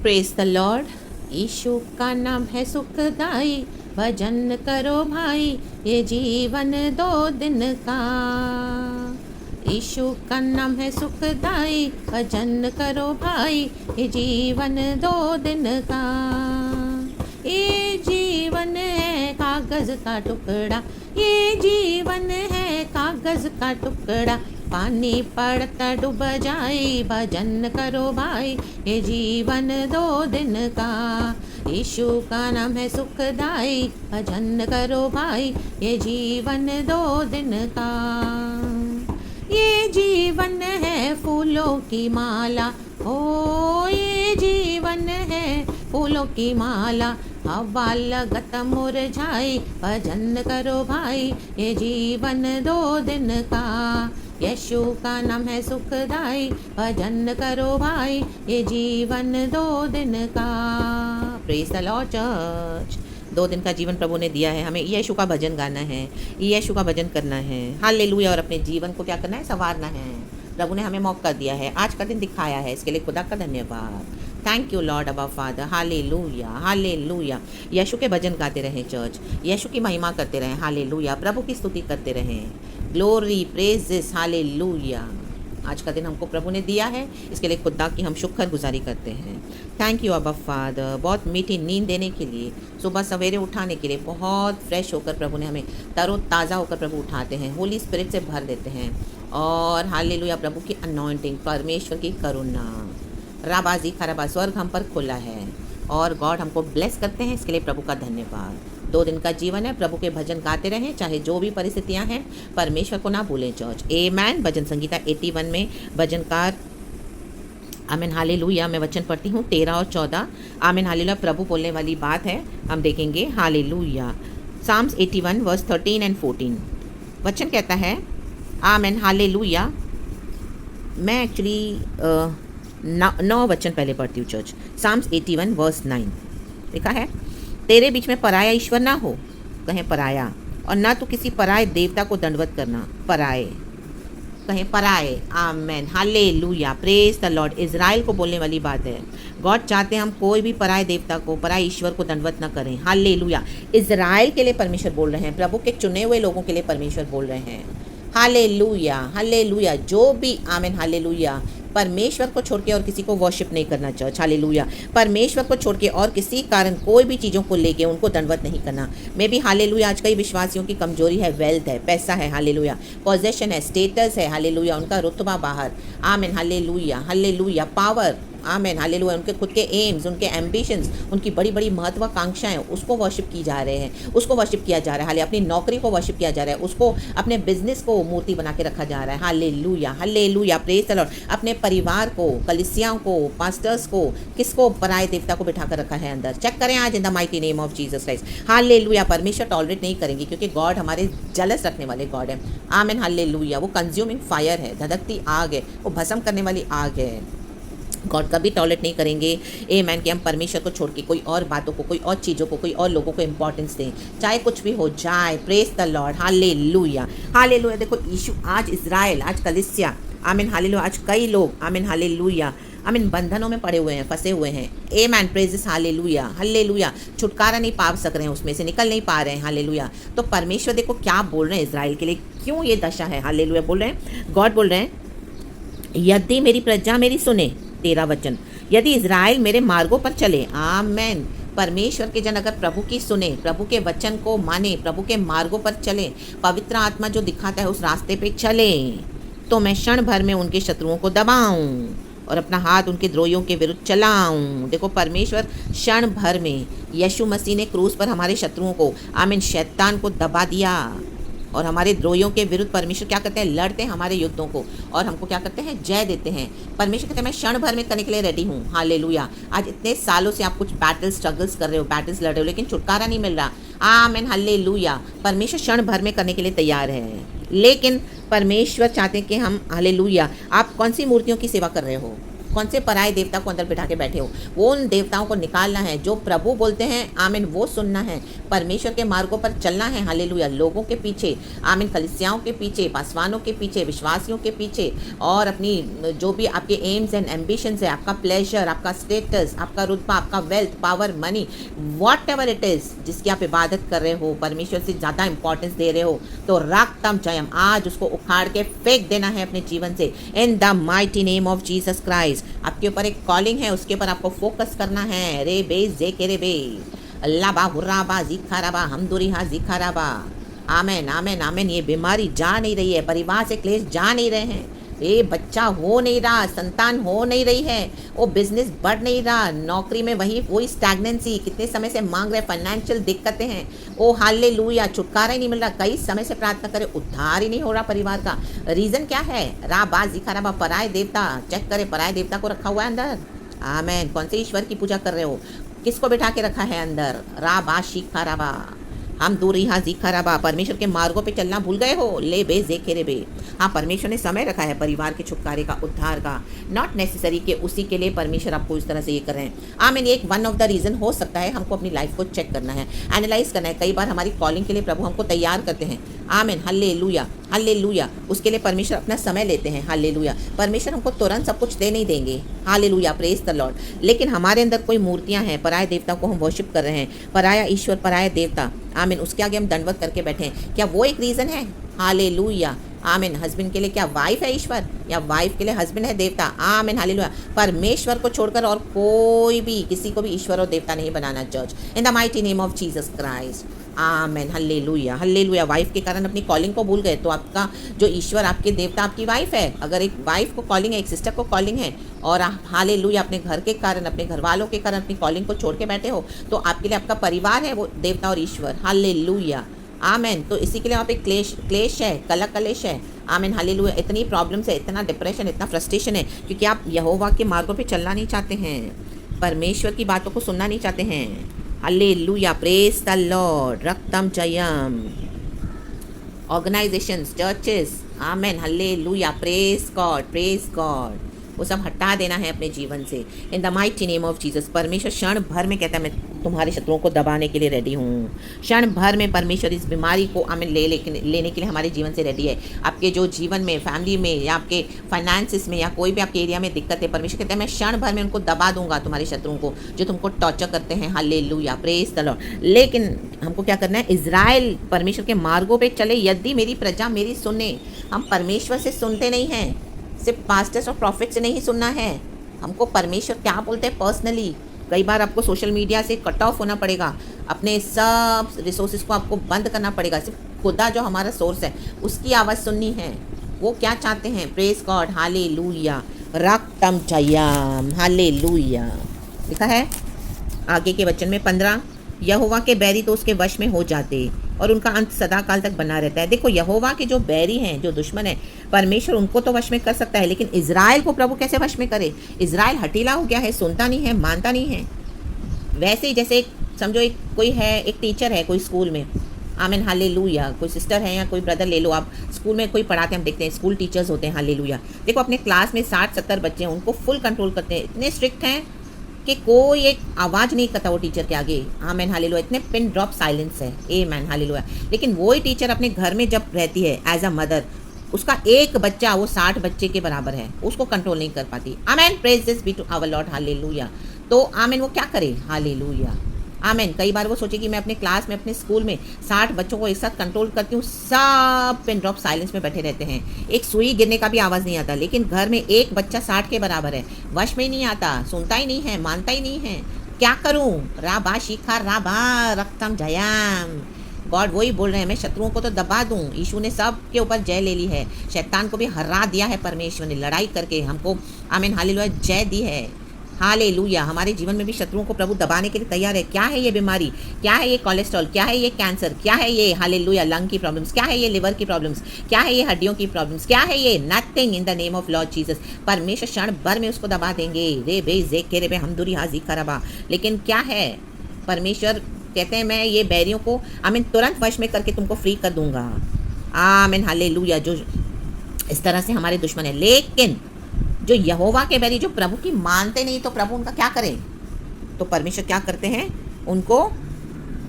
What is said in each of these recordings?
Praise the Lord. यीशु का नाम है सुखदाई, भजन करो भाई, ये जीवन 2 दिन का। यीशु का नाम है सुखदाई, भजन करो भाई, ये जीवन 2 दिन का। ये जीवन है कागज का टुकड़ा, ये जीवन है कागज का टुकड़ा, पानी पड़ता डूब जाए, भजन करो भाई, ये जीवन 2 दिन का। यीशु का नाम है सुखदाई, भजन करो भाई, ये जीवन 2 दिन का। ये जीवन है फूलों की माला, ओ ये जीवन है फूलों की माला, हवा लगत मुरझाई, भजन करो भाई, ये जीवन 2 दिन का। यीशु का नाम है सुखदाई, भजन करो भाई, ये जीवन 2 दिन का। Praise the Lord church. 2 दिन का जीवन प्रभु ने दिया है हमें। यीशु का भजन गाना है, यीशु का भजन करना है, हालेलुया। और अपने जीवन को क्या करना है? संवारना है। प्रभु ने हमें मौका दिया है, आज का दिन दिखाया है, इसके लिए खुदा का धन्यवाद। थैंक यू लॉर्ड अबा फादर, हालेलुया हालेलुया। यीशु के भजन गाते रहें चर्च, यीशु की महिमा करते रहें, हालेलुया। प्रभु की स्तुति करते रहें, ग्लोरी प्रेजेस, हालेलुया। आज का दिन हमको प्रभु ने दिया है, इसके लिए खुदा की हम शुक्र गुजारी करते हैं। थैंक यू अबा फादर, बहुत मीठी नींद देने के लिए, सुबह सवेरे उठाने के लिए, बहुत फ्रेश होकर प्रभु ने हमें तरोताज़ा होकर प्रभु उठाते हैं, होली स्पिरिट से भर देते हैं। और हालेलुया, प्रभु की अनॉइंटिंग, परमेश्वर की करुणा, राबाजी खराबा, स्वर्ग हम पर खुला है और गॉड हमको ब्लेस करते हैं, इसके लिए प्रभु का धन्यवाद। 2 दिन का जीवन है, प्रभु के भजन गाते रहें, चाहे जो भी परिस्थितियां हैं, परमेश्वर को ना भूलें चर्च। आमेन। भजन संगीता 81 में भजनकार आमीन हालेलुया मैं वचन पढ़ती हूँ 13 और 14। आमीन हालेलुया, प्रभु बोलने वाली बात है, हम देखेंगे हालेलुया। साम्स 81 वर्स 13 एंड 14 वचन कहता है आमीन हालेलुया। मैं एक्चुअली 9 वचन पहले पढ़ती हूँ चर्च। साम्स 81 वर्स 9 लिखा है, तेरे बीच में पराया ईश्वर ना हो, कहें पराया, और ना तो किसी पराये देवता को दंडवत करना, पराये, कहें पराये। Amen hallelujah, praise the lord. Israel को बोलने वाली बात है। गॉड चाहते हैं हम कोई भी पराये देवता को, पराये ईश्वर को दंडवत ना करें, हालेलुया। इज़राइल के लिए परमेश्वर बोल रहे हैं, प्रभु के चुने हुए लोगों के लिए परमेश्वर बोल रहे हैं, हालेलुया हालेलुया। जो भी आमीन हालेलुया परमेश्वर को छोड़ के और किसी को वर्शिप नहीं करना चर्च, हालेलुया। परमेश्वर को छोड़ के और किसी कारण कोई भी चीज़ों को लेके उनको दंडवत नहीं करना। मे भी हालेलुया आज कई विश्वासियों की कमजोरी है, वेल्थ है, पैसा है, हालेलुया, पोजेशन है, स्टेटस है, हालेलुया, उनका रुतबा बाहर, आमीन हालेलुया हालेलुया, पावर, आमीन हालेलुया, उनके खुद के एम्स, उनके एम्बिशंस, उनकी बड़ी बड़ी महत्वाकांक्षाएं, उसको वर्शिप की जा रहे हैं, उसको वर्शिप किया जा रहा है, हाले अपनी नौकरी को वर्शिप किया जा रहा है, उसको अपने बिजनेस को मूर्ति बना के रखा जा रहा है, hallelujah hallelujah, praise the Lord. अपने परिवार को, कलीसियाओं को, पास्टर्स को, किसको पराये देवता को बिठा कर रखा है अंदर। चेक करें आज इन the mighty name of Jesus Christ, hallelujah. परमेश्वर टॉलरेट नहीं करेंगे क्योंकि गॉड हमारे जलस रखने वाले गॉड है, आमीन हालेलुया। वो कंज्यूमिंग फायर है, धधकती आग है, वो भस्म करने वाली आग है। गॉड कभी टॉलरेट नहीं करेंगे आमेन कि हम परमेश्वर को छोड़ के कोई और बातों को, कोई और चीज़ों को, कोई और लोगों को इंपॉर्टेंस दें, चाहे कुछ भी हो जाए। Praise the Lord, hallelujah hallelujah. देखो यीशु, आज इज़राइल, आज कलीसिया, आमीन हालेलुया, आज कई लोग आमीन हालेलुया आमीन बंधनों में पड़े हुए हैं, फंसे हुए हैं, आमेन प्रेजेस हालेलुया हालेलुया, छुटकारा नहीं पा सक रहे हैं, उसमें से निकल नहीं पा रहे हैं, हालेलुया। तो परमेश्वर देखो क्या बोल रहे हैं इज़राइल के लिए, क्यों ये दशा है, हालेलुया। बोल रहे हैं, गॉड बोल रहे हैं, यदि मेरी प्रजा मेरी सुने, 13 वचन, यदि इज़राइल मेरे मार्गों पर चले, आमेन। परमेश्वर के जन अगर प्रभु की सुने, प्रभु के वचन को माने, प्रभु के मार्गों पर चले, पवित्र आत्मा जो दिखाता है उस रास्ते पे चले, तो मैं क्षण भर में उनके शत्रुओं को दबाऊं और अपना हाथ उनके द्रोहियों के विरुद्ध चलाऊं। देखो परमेश्वर क्षण भर में, यीशु मसीह ने क्रूस पर हमारे शत्रुओं को, आमीन, शैतान को दबा दिया और हमारे द्रोहियों के विरुद्ध परमेश्वर क्या करते हैं, लड़ते हैं हमारे युद्धों को और हमको क्या करते हैं, जय देते हैं। परमेश्वर कहते हैं मैं क्षण भर में करने के लिए रेडी हूँ, हालेलुया। आज इतने सालों से आप कुछ बैटल स्ट्रगल्स कर रहे हो, बैटल्स लड़ रहे हो, लेकिन छुटकारा नहीं मिल रहा, आमीन हालेलुया। परमेश्वर क्षण भर में करने के लिए तैयार है, लेकिन परमेश्वर चाहते हैं कि हम, हालेलुया। आप कौन सी मूर्तियों की सेवा कर रहे हो, कौन से पराये देवता को अंदर बिठा के बैठे हो, वो उन देवताओं को निकालना है। जो प्रभु बोलते हैं आमीन वो सुनना है। परमेश्वर के मार्गों पर चलना है। हालेलुया। लोगों के पीछे आमीन, कलीसियाओं के पीछे, पासवानों के पीछे, विश्वासियों के पीछे, और अपनी जो भी आपके एम्स एंड एम्बिशंस है, आपका प्लेजर, आपका स्टेटस, आपका रुतबा, आपका wealth, power, money, what ever it is, जिसकी आप इबादत कर रहे हो, परमेश्वर से ज़्यादा इंपॉर्टेंस दे रहे हो, तो राक्तम जयम, आज उसको उखाड़ के फेंक देना है अपने जीवन से in the mighty name of Jesus Christ. आपके ऊपर एक कॉलिंग है, उसके ऊपर आपको फोकस करना है। रे बे जे के रे बे, अल्लाह बा हुर्रा बा जिखारा बा हमदुरी हा जिखारा बा। आमेन आमेन आमेन। ये बीमारी जा नहीं रही है, परिवार से क्लेश जा नहीं रहे हैं, ये बच्चा हो नहीं रहा, संतान हो नहीं रही है, वो बिजनेस बढ़ नहीं रहा, नौकरी में वही स्टैग्नेंसी, कितने समय से मांग रहे, फाइनेंशियल दिक्कतें हैं, ओ हालेलुया, छुटकारा ही नहीं मिल रहा, कई समय से प्रार्थना करे, उद्धार ही नहीं हो रहा परिवार का। रीज़न क्या है? राबा जिखाराबा, पराये देवता। चेक करे, पराये देवता को रखा हुआ है अंदर। आमेन। कौन से ईश्वर की पूजा कर रहे हो? किसको बिठा के रखा है अंदर? राबा शिखाराबा, हम दूर यहाँ जिखाराबा, परमेश्वर के मार्गों पे चलना भूल गए हो। ले बे जेखेरे बे। हाँ, परमेश्वर ने समय रखा है परिवार के छुटकारे का, उद्धार का। नॉट नेसेसरी कि उसी के लिए परमेश्वर आपको इस तरह से ये कर रहे हैं। आमीन। एक वन ऑफ द रीज़न हो सकता है, हमको अपनी लाइफ को चेक करना है, एनालाइज करना है। कई बार हमारी कॉलिंग के लिए प्रभु हमको तैयार करते हैं। आमीन। Hallelujah hallelujah. उसके लिए परमेश्वर अपना समय लेते हैं। हालेलुया। परमेश्वर हमको तुरंत सब कुछ दे नहीं देंगे। Hallelujah, praise the Lord. लेकिन हमारे अंदर कोई मूर्तियां हैं, पराये देवता को हम वर्शिप कर रहे हैं, पराया ईश्वर, पराया देवता, आमीन, उसके आगे हम दंडवत करके बैठे हैं। क्या वो एक रीज़न है? हालेलुया। आमीन। हस्बैंड के लिए क्या वाइफ है ईश्वर, या वाइफ के लिए हस्बैंड है देवता? आमीन। हालेलुया। परमेश्वर को छोड़कर और कोई भी, किसी को भी ईश्वर और देवता नहीं बनाना church, in the mighty name of Jesus Christ. Amen. Hallelujah hallelujah. Wife के कारण अपनी कॉलिंग को भूल गए, तो आपका जो ईश्वर, आपके देवता आपकी वाइफ है। अगर एक वाइफ को कॉलिंग है, एक सिस्टर को कॉलिंग है, और हालेलुया अपने घर के कारण, अपने घर वालों के कारण अपनी कॉलिंग को छोड़ के बैठे हो, तो आपके लिए आपका परिवार है वो देवता और ईश्वर। हालेलुया। आमेन। तो इसी के लिए वहाँ पे क्लेश है, कलेश है। आमीन। हालेलुया। इतनी प्रॉब्लम्स है, इतना डिप्रेशन, इतना फ्रस्ट्रेशन है, क्योंकि आप यहोवा के मार्गों पे चलना नहीं चाहते हैं, परमेश्वर की बातों को सुनना नहीं चाहते हैं। Hallelujah, praise the lord. रक्तम जयम। Organisations, churches, amen, hallelujah, praise God, वो सब हटा देना है अपने जीवन से in the mighty name of Jesus. परमेश्वर क्षण भर में कहता है, मैं तुम्हारे शत्रुओं को दबाने के लिए रेडी हूँ। क्षण भर में परमेश्वर इस बीमारी को आमीन लेने के लिए हमारे जीवन से रेडी है। आपके जो जीवन में, फैमिली में, या आपके फाइनेंसिस में, या कोई भी आपके एरिया में दिक्कत है, परमेश्वर कहता है मैं क्षण भर में उनको दबा दूंगा, तुम्हारे शत्रुओं को जो तुमको टॉर्चर करते हैं। Hallelujah, praise the Lord. लेकिन हमको क्या करना है? इज़राइल परमेश्वर के मार्गों पर चले, यदि मेरी प्रजा मेरी सुने। हम परमेश्वर से सुनते नहीं हैं, सिर्फ पास्टर्स और प्रॉफिट से नहीं सुनना है, हमको परमेश्वर क्या बोलते हैं पर्सनली। कई बार आपको सोशल मीडिया से कट ऑफ होना पड़ेगा, अपने सब रिसोर्सेज को आपको बंद करना पड़ेगा, सिर्फ खुदा जो हमारा सोर्स है उसकी आवाज़ सुननी है। वो क्या चाहते हैं? Praise God. Hallelujah, रक्तम Jayam. Hallelujah. लिखा है आगे के वचन में 15, यहोवा के बैरी तो उसके वश में हो जाते और उनका अंत सदा काल तक बना रहता है। देखो, यहोवा के जो बैरी हैं, जो दुश्मन है, परमेश्वर उनको तो वश में कर सकता है, लेकिन इज़राइल को प्रभु कैसे वश में करे? इज़राइल हटीला हो गया है, सुनता नहीं है, मानता नहीं है। वैसे ही जैसे समझो एक कोई है, एक टीचर है कोई स्कूल में, आमीन, हालेलुया, कोई सिस्टर है या कोई ब्रदर ले लो आप, स्कूल में कोई पढ़ाते हैं, हम देखते हैं स्कूल टीचर्स होते हैं, हालेलुया। देखो अपने क्लास में 60-70 बच्चे हैं, उनको फुल कंट्रोल करते हैं, इतने स्ट्रिक्ट हैं कि कोई एक आवाज़ नहीं करता वो टीचर के आगे। आमीन, हालेलुया। इतने पिन ड्रॉप साइलेंस है। आमीन, हालेलुया। लेकिन वही टीचर अपने घर में जब रहती है एज अ मदर, उसका एक बच्चा वो 60 बच्चे के बराबर है, उसको कंट्रोल नहीं कर पाती। Amen, praise this be to our Lord, hallelujah. तो आमीन, वो क्या करे? हालेलुया, आमीन। कई बार वो सोचे कि मैं अपने क्लास में, अपने स्कूल में 60 बच्चों को एक साथ कंट्रोल करती हूँ, सब पिन ड्रॉप साइलेंस में बैठे रहते हैं, एक सुई गिरने का भी आवाज़ नहीं आता। लेकिन घर में एक बच्चा 60 के बराबर है, वश में ही नहीं आता, सुनता ही नहीं है, मानता ही नहीं है। क्या करूँ? राबा शिखा राबा रक्तम जयाम। गॉड वही बोल रहे हैं, मैं शत्रुओं को तो दबा दूं। यीशु ने सब के ऊपर जय ले ली है, शैतान को भी हरा दिया है परमेश्वर ने, लड़ाई करके हमको आमीन, हालेलुया, जय दी है। हालेलुया। हमारे जीवन में भी शत्रुओं को प्रभु दबाने के लिए तैयार है। क्या है ये बीमारी? क्या है ये कोलेस्ट्रॉल? क्या है ये कैंसर? क्या है ये हालेलुया लंग की प्रॉब्लम्स? क्या है ये लिवर की प्रॉब्लम्स? क्या है ये हड्डियों की प्रॉब्लम्स? क्या है ये? Nothing in the name of Lord Jesus. परमेश्वर क्षण भर में उसको दबा देंगे। रे बे जे के रे बे हमदुरी हाजी खराबा। लेकिन क्या है? परमेश्वर कहते हैं मैं ये बैरियों को आमीन तुरंत वश में करके तुमको फ्री कर दूंगा। आमीन, हालेलुया। जो इस तरह से हमारे दुश्मन है, लेकिन जो यहोवा के बैरी, जो प्रभु की मानते नहीं, तो प्रभु उनका क्या करें? तो परमेश्वर क्या करते हैं? उनको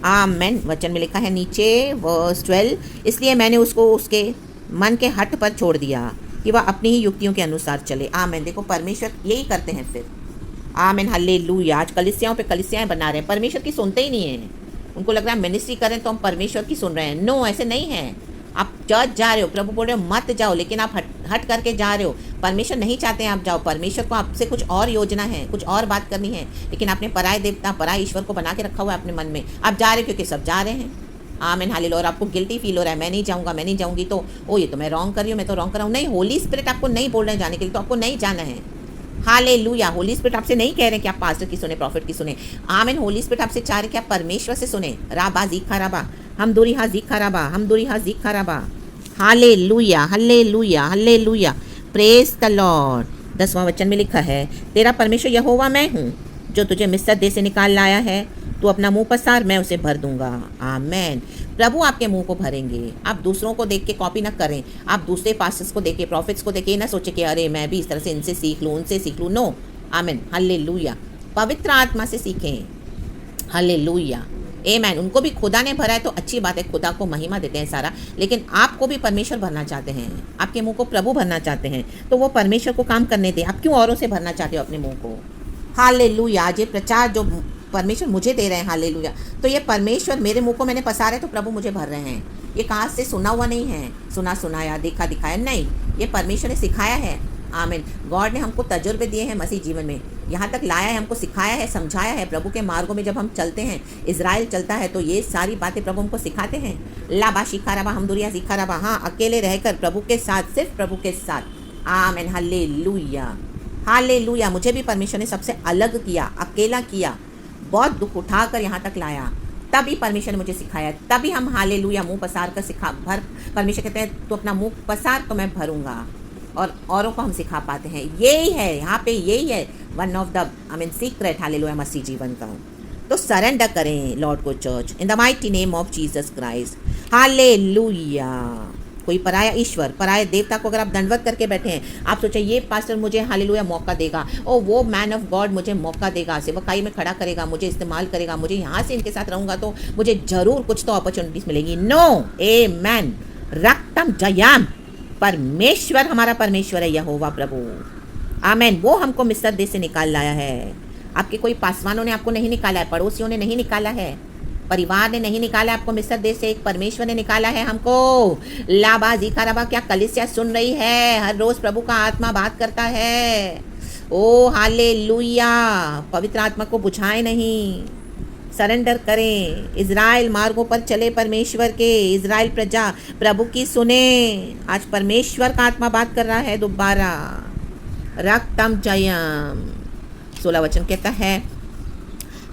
आमेन वचन में लिखा है नीचे वर्स 12, इसलिए मैंने उसको उसके मन के हट पर छोड़ दिया कि वह अपनी ही युक्तियों के अनुसार चले। आमेन। देखो परमेश्वर यही करते हैं फिर। आमेन, हालेलुया। आज कलीसियाओं पे कलीसियाएं बना रहे हैं, परमेश्वर की सुनते ही नहीं है। उनको लग रहा है मिनिस्ट्री करें तो हम परमेश्वर की सुन रहे हैं। नो, ऐसे नहीं है। आप चर्च जा रहे हो, प्रभु बोल रहे हो मत जाओ, लेकिन आप हट करके जा रहे हो। परमेश्वर नहीं चाहते हैं आप जाओ, परमेश्वर को आपसे कुछ और योजना है, कुछ और बात करनी है, लेकिन आपने पराय देवता, पराय ईश्वर को बना के रखा हुआ है अपने मन में। आप जा रहे हो क्योंकि सब जा रहे हैं। आमीन, हालेलुया। और आपको गिल्टी फील हो रहा है, मैं नहीं जाऊँगा, मैं नहीं जाऊँगी, तो ओ ये तो मैं रॉन्ग कर रही हूँ, मैं तो रॉन्ग कर रहा हूँ। नहीं, होली स्पिरिट आपको नहीं बोल रहे हैं जाने के लिए, तो आपको नहीं जाना है। हालेलुया। होली स्पिरिट आपसे नहीं कह रहे कि आप पास्टर की सुने, प्रॉफिट की सुने। आमीन। होली स्पिरिट आपसे चाह रहे कि आप परमेश्वर से सुने। राबा जीखा राबा, हम दूरी हा जीखा राबा, हम दूरी हा जीखा राबा। Hallelujah, hallelujah, hallelujah. Praise the lord. 10वां वचन में लिखा है, तेरा परमेश्वर यहोवा मैं हूँ, जो तुझे मिस्र देश से निकाल लाया है। तू अपना मुंह पसार, मैं उसे भर दूंगा। आमेन। प्रभु आपके मुंह को भरेंगे। आप दूसरों को देख के कॉपी ना करें। आप दूसरे पास्टर्स को देख के, प्रॉफिट्स को देख के ना सोचे कि अरे मैं भी इस तरह से इनसे सीख लूँ, उनसे सीख लूँ। नो। आमीन, हालेलुया। पवित्र आत्मा से सीखें। हालेलुया, आमीन। उनको भी खुदा ने भरा है तो अच्छी बात है, खुदा को महिमा देते हैं सारा, लेकिन आपको भी परमेश्वर भरना चाहते हैं। आपके मुंह को प्रभु भरना चाहते हैं, तो वो परमेश्वर को काम करने दें। आप क्यों औरों से भरना चाहते हो अपने मुंह को? हालेलुया। आज ये प्रचार जो परमेश्वर मुझे दे रहे हैं, हालेलुया, तो ये परमेश्वर मेरे मुंह को मैंने पसारा है तो प्रभु मुझे भर रहे हैं। ये कहाँ से सुना हुआ नहीं है, सुना सुनाया, देखा दिखाया नहीं, ये परमेश्वर ने सिखाया है। आमीन। गॉड ने हमको तजुर्बे दिए हैं मसीह जीवन में, यहाँ तक लाया है, हमको सिखाया है, समझाया है। प्रभु के मार्गों में जब हम चलते हैं, इजराइल चलता है, तो ये सारी बातें प्रभु हमको सिखाते हैं। लाबा शिखा रबा, हम दुरिया शिखा रबा। हाँ, अकेले रहकर प्रभु के साथ, सिर्फ प्रभु के साथ। आमीन, हालेलुया, हालेलुया। मुझे भी परमेश्वर ने सबसे अलग किया, अकेला किया, बहुत दुख उठाकर यहाँ तक लाया, तभी परमेश्वर ने मुझे सिखाया, तभी हम हालेलुया मुंह पसार कर परमेश्वर कहते हैं तो अपना मुंह पसार तो मैं भरूंगा, और औरों को हम सिखा पाते हैं। यही है यहाँ पे, यही है one of the secret hallelujah मसीह जीवन का। तो सरेंडर करें लॉर्ड को church in the mighty name of Jesus Christ. Hallelujah. कोई पराया ईश्वर, पराया देवता को अगर आप दंडवत करके बैठे हैं, आप सोचे ये पास्टर मुझे हालेलुया मौका देगा, ओ वो मैन ऑफ गॉड मुझे मौका देगा, सेवकाई में खड़ा करेगा, मुझे इस्तेमाल करेगा, मुझे यहाँ से इनके साथ रहूँगा तो मुझे जरूर कुछ तो अपॉर्चुनिटीज मिलेगी। नो, आमेन। रक्तम जयाम। परमेश्वर हमारा परमेश्वर है, यहोवा प्रभु। आमेन। वो हमको मिस्र देश से निकाल लाया है। आपके कोई पासवानों ने आपको नहीं निकाला है, पड़ोसियों ने नहीं निकाला है, परिवार ने नहीं निकाला आपको मिस्र देश से, एक परमेश्वर ने निकाला है हमको। लाबा जीखा रबा। क्या कलीसिया सुन रही है? हर रोज प्रभु का आत्मा बात करता है। ओ हालेलुया। पवित्र आत्मा को बुझाए नहीं, सरेंडर करें। इजराइल मार्गों पर चले परमेश्वर के, इजराइल प्रजा प्रभु की सुने। आज परमेश्वर का आत्मा बात कर रहा है दोबारा। रक्तम जयम। 16 वचन कहता है,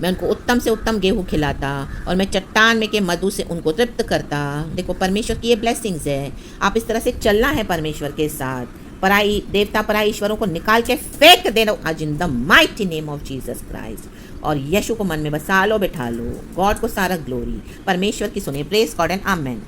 मैं उनको उत्तम से उत्तम गेहूँ खिलाता और मैं चट्टान में के मधु से उनको तृप्त करता। देखो परमेश्वर की ये ब्लेसिंग्स है। आप इस तरह से चलना है परमेश्वर के साथ। पराई देवता, पराई ईश्वरों को निकाल के फेंक देना आज इन the mighty name of Jesus Christ. और यीशु को मन में बसा लो, बैठा लो। गॉड को सारा ग्लोरी। परमेश्वर की सुने। Praise God and amen.